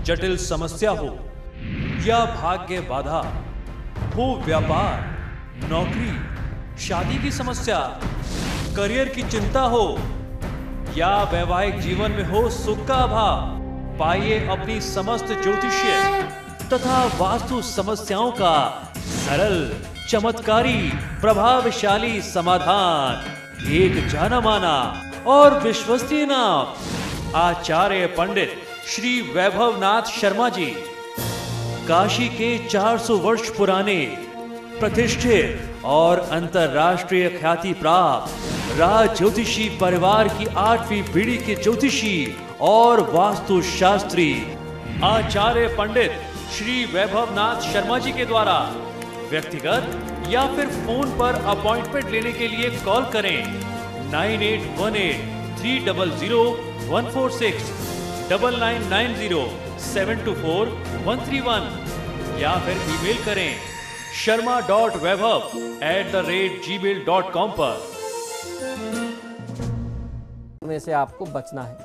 जटिल समस्या हो या भाग्य बाधा हो, व्यापार, नौकरी, शादी की समस्या, करियर की चिंता हो या वैवाहिक जीवन में हो सुख का अभाव, पाइए अपनी समस्त ज्योतिषीय तथा वास्तु समस्याओं का सरल, चमत्कारी, प्रभावशाली समाधान। एक जाना माना और विश्वसनीय नाम, आचार्य पंडित श्री वैभवनाथ शर्मा जी, काशी के 400 वर्ष पुराने प्रतिष्ठित और अंतरराष्ट्रीय ख्याति प्राप्त राज ज्योतिषी परिवार की 8वीं पीढ़ी के ज्योतिषी और वास्तु शास्त्री आचार्य पंडित श्री वैभवनाथ शर्मा जी के द्वारा व्यक्तिगत या फिर फोन पर अपॉइंटमेंट लेने के लिए कॉल करें 9818300146, 9990724131 या फिर ईमेल करें sharma.vaibhav@gmail.com पर। में से आपको बचना है।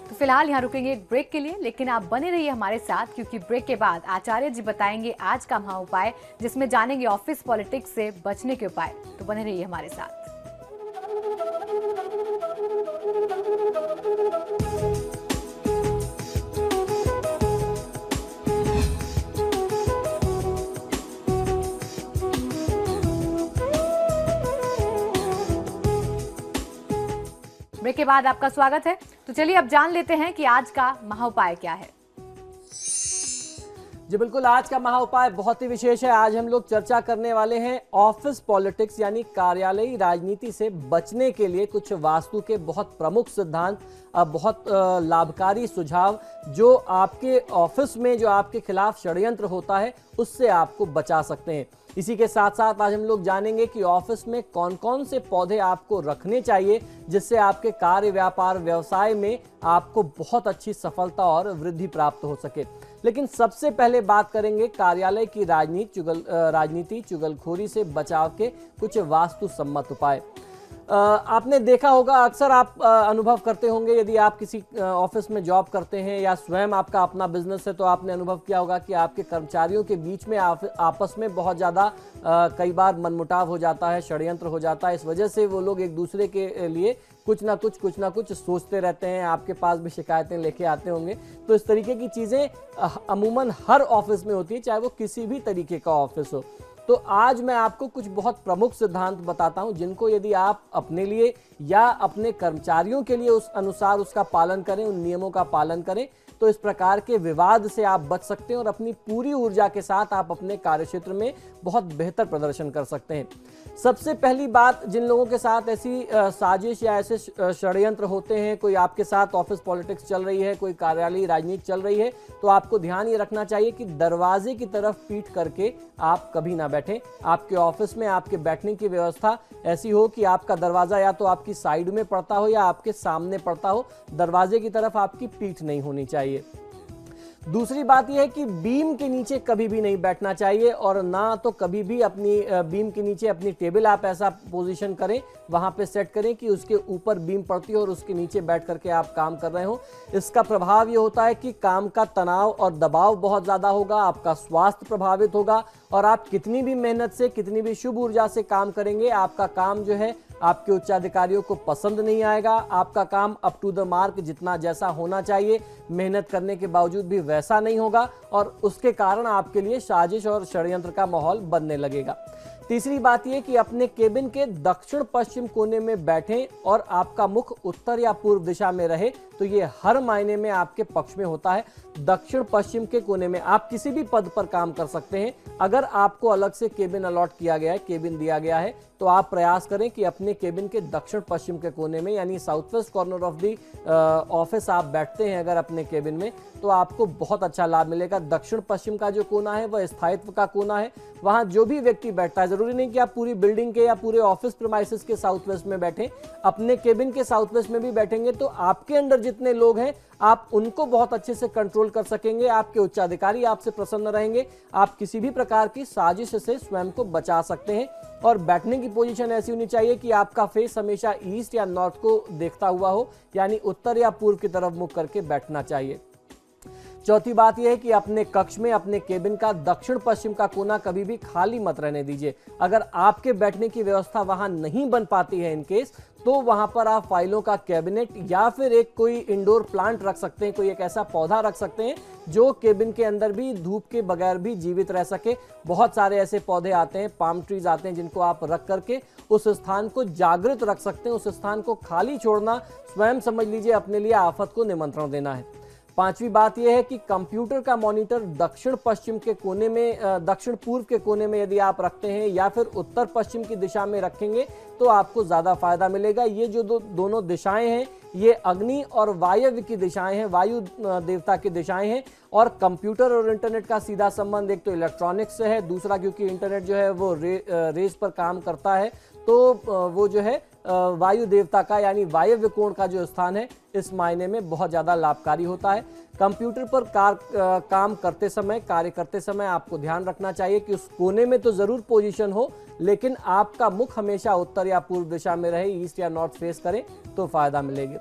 तो फिलहाल यहाँ रुकेंगे एक ब्रेक के लिए, लेकिन आप बने रहिए हमारे साथ, क्योंकि ब्रेक के बाद आचार्य जी बताएंगे आज का महा उपाय, जिसमें जानेंगे ऑफिस पॉलिटिक्स से बचने के उपाय। तो बने रहिए हमारे साथ। ब्रेक के बाद आपका स्वागत है। तो चलिए अब जान लेते हैं कि आज का महा उपाय क्या है। जी बिल्कुल, आज का महा उपाय बहुत ही विशेष है। आज हम लोग चर्चा करने वाले हैं ऑफिस पॉलिटिक्स यानी कार्यालयी राजनीति से बचने के लिए कुछ वास्तु के बहुत प्रमुख सिद्धांत, बहुत लाभकारी सुझाव जो आपके ऑफिस में जो आपके खिलाफ षड्यंत्र होता है उससे आपको बचा सकते हैं। इसी के साथ साथ आज हम लोग जानेंगे कि ऑफिस में कौन कौन से पौधे आपको रखने चाहिए जिससे आपके कार्य, व्यापार, व्यवसाय में आपको बहुत अच्छी सफलता और वृद्धि प्राप्त हो सके। लेकिन सबसे पहले बात करेंगे कार्यालय की राजनीति चुगलखोरी से बचाव के कुछ वास्तु सम्मत उपाय। आपने देखा होगा, अक्सर आप अनुभव करते होंगे, यदि आप किसी ऑफिस में जॉब करते हैं या स्वयं आपका अपना बिजनेस है तो आपने अनुभव किया होगा कि आपके कर्मचारियों के बीच में आपस में बहुत ज़्यादा कई बार मनमुटाव हो जाता है, षड्यंत्र हो जाता है। इस वजह से वो लोग एक दूसरे के लिए कुछ ना कुछ सोचते रहते हैं। आपके पास भी शिकायतें लेके आते होंगे। तो इस तरीके की चीज़ें अमूमन हर ऑफिस में होती है, चाहे वो किसी भी तरीके का ऑफिस हो। तो आज मैं आपको कुछ बहुत प्रमुख सिद्धांत बताता हूं जिनको यदि आप अपने लिए या अपने कर्मचारियों के लिए उस अनुसार उसका पालन करें, उन नियमों का पालन करें, तो इस प्रकार के विवाद से आप बच सकते हैं और अपनी पूरी ऊर्जा के साथ आप अपने कार्यक्षेत्र में बहुत बेहतर प्रदर्शन कर सकते हैं। सबसे पहली बात, जिन लोगों के साथ ऐसी साजिश या ऐसे षड्यंत्र होते हैं, कोई आपके साथ ऑफिस पॉलिटिक्स चल रही है, कोई कार्यालयी राजनीति चल रही है, तो आपको ध्यान ये रखना चाहिए कि दरवाजे की तरफ पीठ करके आप कभी ना बैठें। आपके ऑफिस में आपके बैठने की व्यवस्था ऐसी हो कि आपका दरवाजा या तो आपकी साइड में पड़ता हो या आपके सामने पड़ता हो, दरवाजे की तरफ आपकी पीठ नहीं होनी चाहिए। दूसरी बात यह है कि बीम के नीचे कभी भी नहीं बैठना चाहिए और ना तो कभी भी अपनी बीम के नीचे अपनी टेबल आप ऐसा पोजीशन करें, वहां पे सेट करें कि उसके ऊपर बीम पड़ती हो और उसके नीचे बैठ करके आप काम कर रहे हो। इसका प्रभाव ये होता है कि काम का तनाव और दबाव बहुत ज़्यादा होगा, आपका स्वास्थ्य प्रभावित होगा और आप कितनी भी मेहनत से, कितनी भी शुभ ऊर्जा से काम करेंगे, आपका काम जो है आपके उच्चाधिकारियों को पसंद नहीं आएगा। आपका काम अप टू द मार्क जितना जैसा होना चाहिए मेहनत करने के बावजूद भी वैसा नहीं होगा और उसके कारण आपके लिए साजिश और षड्यंत्र का माहौल बनने लगेगा। तीसरी बात यह कि अपने केबिन के दक्षिण पश्चिम कोने में बैठें और आपका मुख उत्तर या पूर्व दिशा में रहे, तो ये हर मायने में आपके पक्ष में होता है। दक्षिण पश्चिम के कोने में आप किसी भी पद पर काम कर सकते हैं। अगर आपको अलग से केबिन अलॉट किया गया है, केबिन दिया गया है, तो आप प्रयास करें कि अपने केबिन के दक्षिण पश्चिम के कोने में यानी south west corner of the office आप बैठते हैं अगर अपने केबिन में, तो आपको बहुत अच्छा लाभ मिलेगा। दक्षिण पश्चिम का जो कोना है वह स्थायित्व का कोना है। वहां जो भी व्यक्ति बैठता है, जरूरी नहीं कि आप पूरी बिल्डिंग के या पूरे ऑफिस प्रीमाइसेस के साउथ वेस्ट में बैठें, अपने केबिन के साउथ वेस्ट में भी बैठेंगे तो आपके अंडर जितने लोग हैं आप उनको बहुत अच्छे से कंट्रोल कर सकेंगे। आपके उच्चाधिकारी आपसे प्रसन्न रहेंगे। आप किसी भी प्रकार की साजिश से स्वयं को बचा सकते हैं। और बैठने की पोजीशन ऐसी होनी चाहिए कि आपका फेस हमेशा ईस्ट या नॉर्थ को देखता हुआ हो, यानी उत्तर या पूर्व की तरफ मुख करके बैठना चाहिए। चौथी बात यह है कि अपने कक्ष में अपने केबिन का दक्षिण पश्चिम का कोना कभी भी खाली मत रहने दीजिए। अगर आपके बैठने की व्यवस्था वहां नहीं बन पाती है इनकेस, तो वहां पर आप फाइलों का कैबिनेट या फिर एक कोई इंडोर प्लांट रख सकते हैं, कोई एक ऐसा पौधा रख सकते हैं जो केबिन के अंदर भी धूप के बगैर भी जीवित रह सके। बहुत सारे ऐसे पौधे आते हैं, पाम ट्रीज आते हैं, जिनको आप रख करके उस स्थान को जागृत रख सकते हैं। उस स्थान को खाली छोड़ना स्वयं समझ लीजिए अपने लिए आफत को निमंत्रण देना है। पांचवी बात यह है कि कंप्यूटर का मॉनिटर दक्षिण पश्चिम के कोने में, दक्षिण पूर्व के कोने में यदि आप रखते हैं या फिर उत्तर पश्चिम की दिशा में रखेंगे तो आपको ज्यादा फायदा मिलेगा। ये जो दोनों दिशाएं हैं ये अग्नि और वायव्य की दिशाएं हैं, वायु देवता की दिशाएं हैं। और कंप्यूटर और इंटरनेट का सीधा संबंध एक तो इलेक्ट्रॉनिक्स से है, दूसरा क्योंकि इंटरनेट जो है वो रेस पर काम करता है, तो वो जो है वायु देवता का यानी वायव्य कोण का जो स्थान है इस मायने में बहुत ज़्यादा लाभकारी होता है। कंप्यूटर पर काम करते समय, कार्य करते समय आपको ध्यान रखना चाहिए कि उस कोने में तो ज़रूर पोजीशन हो, लेकिन आपका मुख हमेशा उत्तर या पूर्व दिशा में रहे, ईस्ट या नॉर्थ फेस करें तो फायदा मिलेगा।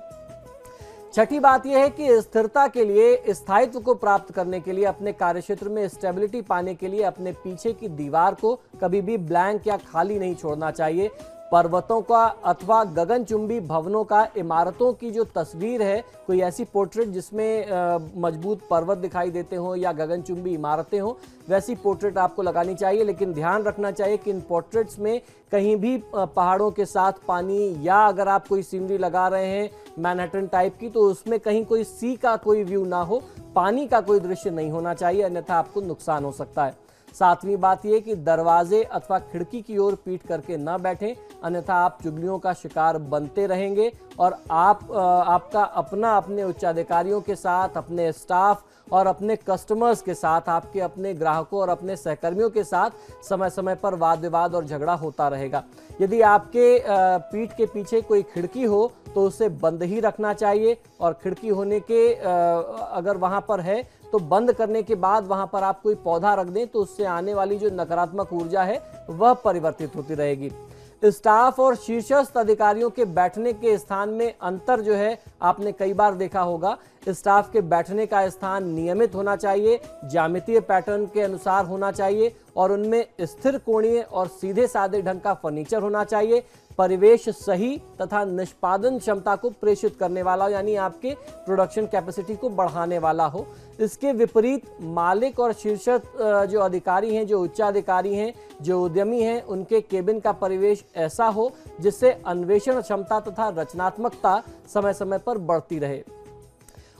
छठी बात यह है कि स्थिरता के लिए, स्थायित्व को प्राप्त करने के लिए, अपने कार्यक्षेत्र में स्टेबिलिटी पाने के लिए अपने पीछे की दीवार को कभी भी ब्लैंक या खाली नहीं छोड़ना चाहिए। पर्वतों का अथवा गगनचुंबी भवनों का, इमारतों की जो तस्वीर है, कोई ऐसी पोर्ट्रेट जिसमें मजबूत पर्वत दिखाई देते हों या गगनचुंबी इमारतें हों, वैसी पोर्ट्रेट आपको लगानी चाहिए। लेकिन ध्यान रखना चाहिए कि इन पोर्ट्रेट्स में कहीं भी पहाड़ों के साथ पानी, या अगर आप कोई सीनरी लगा रहे हैं मैनहट्टन टाइप की, तो उसमें कहीं कोई सी का कोई व्यू ना हो, पानी का कोई दृश्य नहीं होना चाहिए, अन्यथा आपको नुकसान हो सकता है। सातवीं बात यह कि दरवाजे अथवा खिड़की की ओर पीठ करके न बैठें, अन्यथा आप चुगलियों का शिकार बनते रहेंगे और आपका अपने उच्चाधिकारियों के साथ, अपने स्टाफ और अपने कस्टमर्स के साथ, आपके अपने ग्राहकों और अपने सहकर्मियों के साथ समय समय पर वाद विवाद और झगड़ा होता रहेगा। यदि आपके पीठ के पीछे कोई खिड़की हो तो उसे बंद ही रखना चाहिए, और खिड़की होने के अगर वहां पर है तो बंद करने के बाद वहां पर आप कोई पौधा रख दें तो उससे आने वाली जो नकारात्मक ऊर्जा है वह परिवर्तित होती रहेगी। स्टाफ और शीर्षस्थ अधिकारियों के बैठने के स्थान में अंतर जो है आपने कई बार देखा होगा। स्टाफ के बैठने का स्थान नियमित होना चाहिए, ज्यामितीय पैटर्न के अनुसार होना चाहिए और उनमें स्थिर कोणीय और सीधे साधे ढंग का फर्नीचर होना चाहिए। परिवेश सही तथा निष्पादन क्षमता को प्रेषित करने वाला, यानी आपके प्रोडक्शन कैपेसिटी को बढ़ाने वाला हो। इसके विपरीत मालिक और शीर्षस्थ जो अधिकारी हैं, जो उच्चाधिकारी हैं, जो उद्यमी हैं, उनके केबिन का परिवेश ऐसा हो जिससे अन्वेषण क्षमता तथा रचनात्मकता समय समय पर बढ़ती रहे।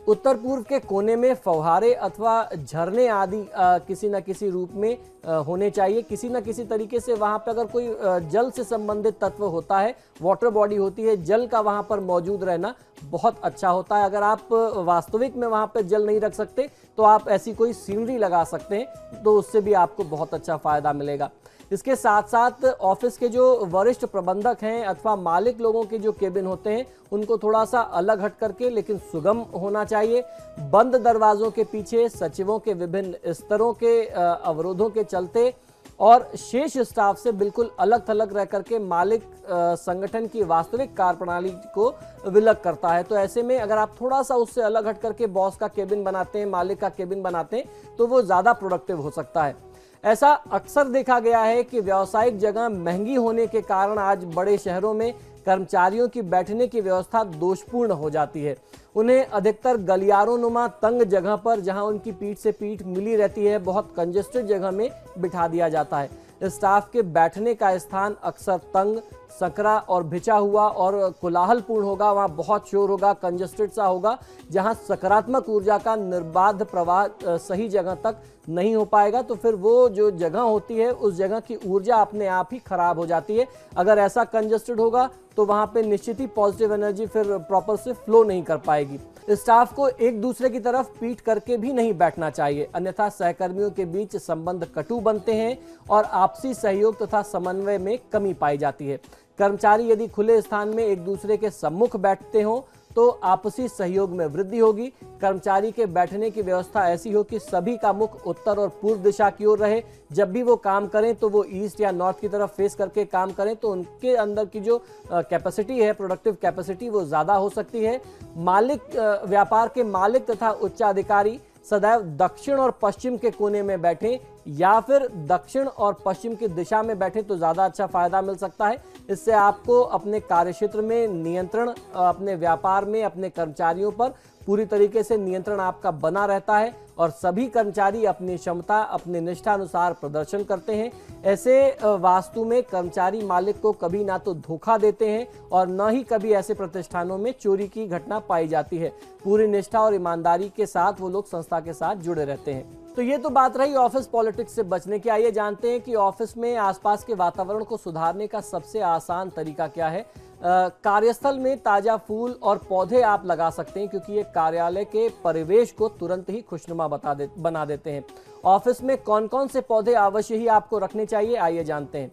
उत्तर पूर्व के कोने में फव्वारे अथवा झरने आदि किसी न किसी रूप में होने चाहिए। किसी न किसी तरीके से वहां पर अगर कोई जल से संबंधित तत्व होता है, वाटर बॉडी होती है, जल का वहां पर मौजूद रहना बहुत अच्छा होता है। अगर आप वास्तविक में वहां पर जल नहीं रख सकते तो आप ऐसी कोई सीनरी लगा सकते हैं, तो उससे भी आपको बहुत अच्छा फायदा मिलेगा। इसके साथ साथ ऑफिस के जो वरिष्ठ प्रबंधक हैं अथवा मालिक लोगों के जो केबिन होते हैं उनको थोड़ा सा अलग हट करके लेकिन सुगम होना चाहिए। बंद दरवाजों के पीछे सचिवों के विभिन्न स्तरों के अवरोधों के चलते और शेष स्टाफ से बिल्कुल अलग थलग रह करके मालिक संगठन की वास्तविक कार्यप्रणाली को विलग करता है। तो ऐसे में अगर आप थोड़ा सा उससे अलग हट करके बॉस का केबिन बनाते हैं, मालिक का केबिन बनाते हैं, तो वो ज्यादा प्रोडक्टिव हो सकता है। ऐसा अक्सर देखा गया है कि व्यावसायिक जगह महंगी होने के कारण आज बड़े शहरों में कर्मचारियों की बैठने की व्यवस्था दोषपूर्ण हो जाती है। उन्हें अधिकतर गलियारों नुमा तंग जगह पर, जहां उनकी पीठ से पीठ मिली रहती है, बहुत कंजेस्टेड जगह में बिठा दिया जाता है। स्टाफ के बैठने का स्थान अक्सर तंग, सकरा और भिचा हुआ और कोलाहलपूर्ण होगा। वहाँ बहुत शोर होगा, कंजेस्टेड सा होगा, जहाँ सकारात्मक ऊर्जा का निर्बाध प्रवाह सही जगह तक नहीं हो पाएगा। तो फिर वो जो जगह होती है उस जगह की ऊर्जा अपने आप ही खराब हो जाती है। अगर ऐसा कंजेस्टेड होगा तो वहाँ पे निश्चित ही पॉजिटिव एनर्जी फिर प्रॉपर से फ्लो नहीं कर पाएगी। स्टाफ को एक दूसरे की तरफ पीठ करके भी नहीं बैठना चाहिए, अन्यथा सहकर्मियों के बीच संबंध कटु बनते हैं और आपसी सहयोग तथा समन्वय में कमी पाई जाती है। कर्मचारी यदि खुले स्थान में एक दूसरे के सम्मुख बैठते हों तो आपसी सहयोग में वृद्धि होगी। कर्मचारी के बैठने की व्यवस्था ऐसी हो कि सभी का मुख उत्तर और पूर्व दिशा की ओर रहे। जब भी वो काम करें तो वो ईस्ट या नॉर्थ की तरफ फेस करके काम करें, तो उनके अंदर की जो कैपेसिटी है, प्रोडक्टिव कैपेसिटी, वो ज़्यादा हो सकती है। मालिक, व्यापार के मालिक तथा उच्चाधिकारी सदैव दक्षिण और पश्चिम के कोने में बैठें या फिर दक्षिण और पश्चिम की दिशा में बैठें तो ज़्यादा अच्छा फायदा मिल सकता है। इससे आपको अपने कार्यक्षेत्र में नियंत्रण, अपने व्यापार में अपने कर्मचारियों पर पूरी तरीके से नियंत्रण आपका बना रहता है और सभी कर्मचारी अपनी क्षमता, अपने निष्ठा अनुसार प्रदर्शन करते हैं। ऐसे वास्तु में कर्मचारी मालिक को कभी ना तो धोखा देते हैं और न ही कभी ऐसे प्रतिष्ठानों में चोरी की घटना पाई जाती है। पूरी निष्ठा और ईमानदारी के साथ वो लोग संस्था के साथ जुड़े रहते हैं। तो ये तो बात रही ऑफिस पॉलिटिक्स से बचने की। आइए जानते हैं कि ऑफिस में आसपास के वातावरण को सुधारने का सबसे आसान तरीका क्या है। कार्यस्थल में ताजा फूल और पौधे आप लगा सकते हैं क्योंकि ये कार्यालय के परिवेश को तुरंत ही खुशनुमा बना देते हैं। ऑफिस में कौन कौन से पौधे अवश्य ही आपको रखने चाहिए, आइए जानते हैं।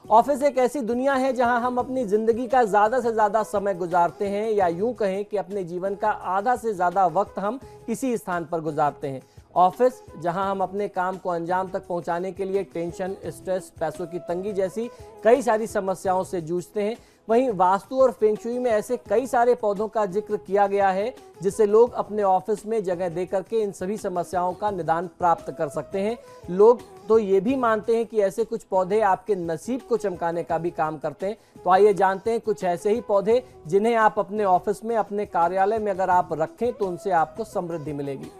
ऑफिस एक ऐसी दुनिया है जहां हम अपनी जिंदगी का ज्यादा से ज्यादा समय गुजारते हैं, या यूं कहें कि अपने जीवन का आधा से ज्यादा वक्त हम इसी स्थान पर गुजारते हैं। ऑफिस जहां हम अपने काम को अंजाम तक पहुंचाने के लिए टेंशन, स्ट्रेस, पैसों की तंगी जैसी कई सारी समस्याओं से जूझते हैं। वहीं वास्तु और फेंग शुई में ऐसे कई सारे पौधों का जिक्र किया गया है जिससे लोग अपने ऑफिस में जगह दे करके इन सभी समस्याओं का निदान प्राप्त कर सकते हैं। लोग तो ये भी मानते हैं कि ऐसे कुछ पौधे आपके नसीब को चमकाने का भी काम करते हैं। तो आइए जानते हैं कुछ ऐसे ही पौधे जिन्हें आप अपने ऑफिस में, अपने कार्यालय में अगर आप रखें तो उनसे आपको समृद्धि मिलेगी।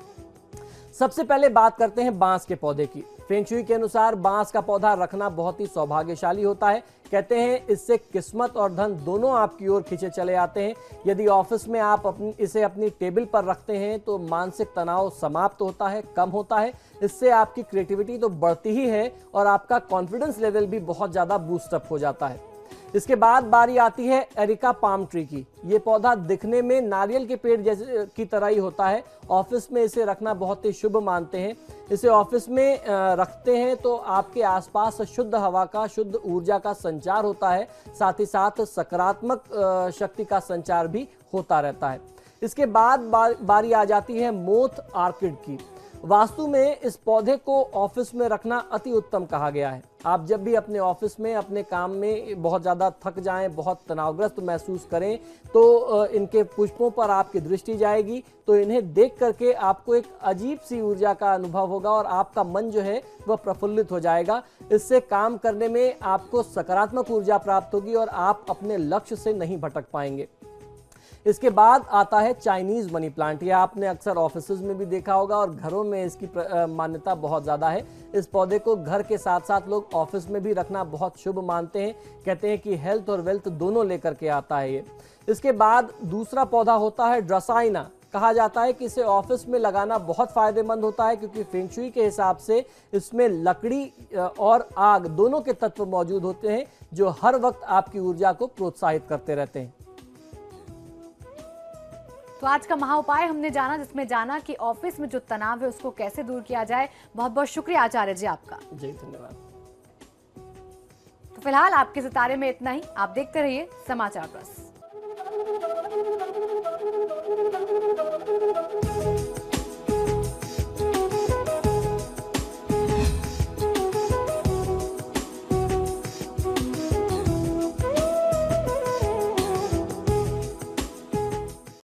सबसे पहले बात करते हैं बांस के पौधे की। फेंग शुई के अनुसार बांस का पौधा रखना बहुत ही सौभाग्यशाली होता है। कहते हैं इससे किस्मत और धन दोनों आपकी ओर खींचे चले आते हैं। यदि ऑफिस में आप इसे अपनी टेबल पर रखते हैं तो मानसिक तनाव समाप्त होता है, कम होता है। इससे आपकी क्रिएटिविटी तो बढ़ती ही है और आपका कॉन्फिडेंस लेवल भी बहुत ज़्यादा बूस्टअप हो जाता है। इसके बाद बारी आती है एरिका पाम ट्री की। ये पौधा दिखने में नारियल के पेड़ जैसे की तरह ही होता है। ऑफिस में इसे रखना बहुत ही शुभ मानते हैं। इसे ऑफिस में रखते हैं तो आपके आसपास शुद्ध हवा का, शुद्ध ऊर्जा का संचार होता है, साथ ही साथ सकारात्मक शक्ति का संचार भी होता रहता है। इसके बाद बारी आ जाती है मोथ आर्किड की। वास्तु में इस पौधे को ऑफिस में रखना अति उत्तम कहा गया है। आप जब भी अपने ऑफिस में, अपने काम में बहुत ज़्यादा थक जाएं, बहुत तनावग्रस्त महसूस करें तो इनके पुष्पों पर आपकी दृष्टि जाएगी तो इन्हें देख करके आपको एक अजीब सी ऊर्जा का अनुभव होगा और आपका मन जो है वह प्रफुल्लित हो जाएगा। इससे काम करने में आपको सकारात्मक ऊर्जा प्राप्त होगी और आप अपने लक्ष्य से नहीं भटक पाएंगे। इसके बाद आता है चाइनीज मनी प्लांट। यह आपने अक्सर ऑफिसेज में भी देखा होगा और घरों में इसकी मान्यता बहुत ज़्यादा है। इस पौधे को घर के साथ साथ लोग ऑफिस में भी रखना बहुत शुभ मानते हैं। कहते हैं कि हेल्थ और वेल्थ दोनों लेकर के आता है ये। इसके बाद दूसरा पौधा होता है ड्रासाइना। कहा जाता है कि इसे ऑफिस में लगाना बहुत फायदेमंद होता है क्योंकि फेंग शुई के हिसाब से इसमें लकड़ी और आग दोनों के तत्व मौजूद होते हैं जो हर वक्त आपकी ऊर्जा को प्रोत्साहित करते रहते हैं। तो आज का महा उपाय हमने जाना, जिसमें जाना कि ऑफिस में जो तनाव है उसको कैसे दूर किया जाए। बहुत बहुत शुक्रिया आचार्य जी आपका। जी धन्यवाद। तो फिलहाल आपके सितारे में इतना ही। आप देखते रहिए समाचार प्लस।